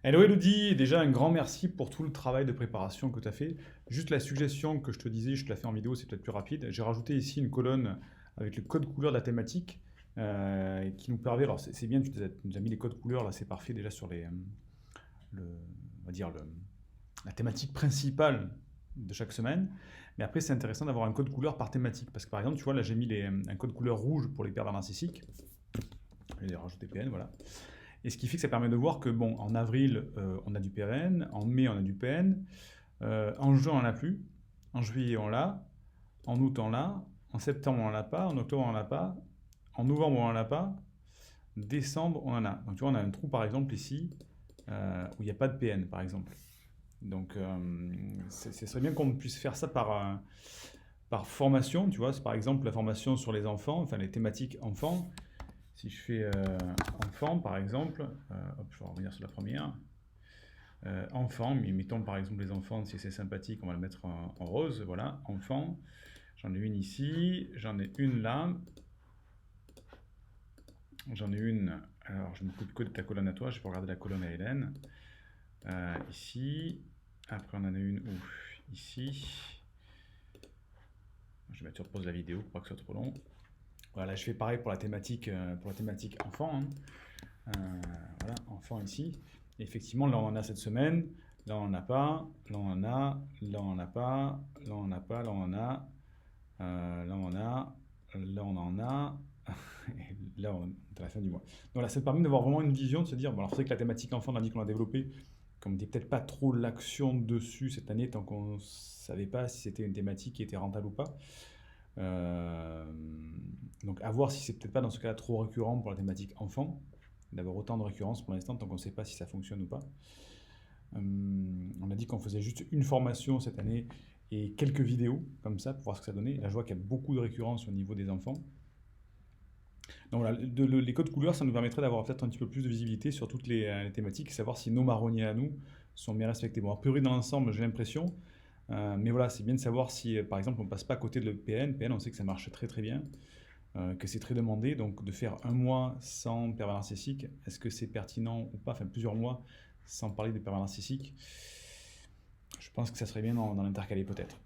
Hello Elodie, déjà un grand merci pour tout le travail de préparation que tu as fait. Juste la suggestion que je te disais, je te la fais en vidéo, c'est peut-être plus rapide. J'ai rajouté ici une colonne avec le code couleur de la thématique qui nous permet, alors c'est bien, tu nous as mis les codes couleurs, là c'est parfait déjà sur le, on va dire la thématique principale de chaque semaine. Mais après c'est intéressant d'avoir un code couleur par thématique parce que par exemple, tu vois, là j'ai mis un code couleur rouge pour les pervers narcissiques. Je vais rajouter PN, voilà. Et ce qui fait que ça permet de voir que, bon, en avril, on a du PN, en mai, on a du PN, en juin, on n'en a plus, en juillet, on l'a, en août, on l'a, en septembre, on n'en a pas, en octobre, on n'en a pas, en novembre, on n'en a pas, décembre, on en a. Donc, tu vois, on a un trou, par exemple, ici, où il n'y a pas de PN, par exemple. Donc, ce serait bien qu'on puisse faire ça par formation, tu vois. C'est par exemple la formation sur les enfants, enfin les thématiques enfants. Si je fais enfant, par exemple, hop, je vais revenir sur la première. Enfant, mais mettons par exemple les enfants, si c'est sympathique, on va le mettre en rose, voilà, enfant. J'en ai une ici, j'en ai une là. J'en ai une, alors je ne coupe que de ta colonne à toi, je peux regarder la colonne à Hélène. Ici, après on en a une où ici. Je vais mettre sur pause la vidéo pour pas que ce soit trop long. Voilà, je fais pareil pour la thématique enfant. Voilà, enfant ici. Et effectivement, là, on en a cette semaine. Là, on n'en a pas. Là, on en a. Là, on n'en a pas. Là, on n'en a pas. Là, on en a. Là, on en a. Là, on en a. Et là, on est à la fin du mois. Donc là, ça te permet d'avoir vraiment une vision, de se dire, bon, alors c'est vrai que la thématique enfant, on a dit qu'on l'a développée, comme on n'était peut-être pas trop l'action dessus cette année, tant qu'on ne savait pas si c'était une thématique qui était rentable ou pas. Euh, donc à voir si c'est peut-être pas dans ce cas-là trop récurrent pour la thématique enfant, d'avoir autant de récurrence pour l'instant, tant qu'on ne sait pas si ça fonctionne ou pas. On a dit qu'on faisait juste une formation cette année et quelques vidéos comme ça pour voir ce que ça donnait. Là je vois qu'il y a beaucoup de récurrence au niveau des enfants. Donc voilà, les codes couleurs, ça nous permettrait d'avoir peut-être un petit peu plus de visibilité sur toutes les thématiques, savoir si nos marronniers à nous sont bien respectés. Bon, a priori dans l'ensemble, j'ai l'impression, mais voilà, c'est bien de savoir si, par exemple, on passe pas à côté de le PN. PN, on sait que ça marche très très bien, que c'est très demandé. Donc de faire un mois sans pervers narcissique, est-ce que c'est pertinent ou pas? Enfin, plusieurs mois sans parler de pervers narcissique. Je pense que ça serait bien dans l'intercaler peut-être.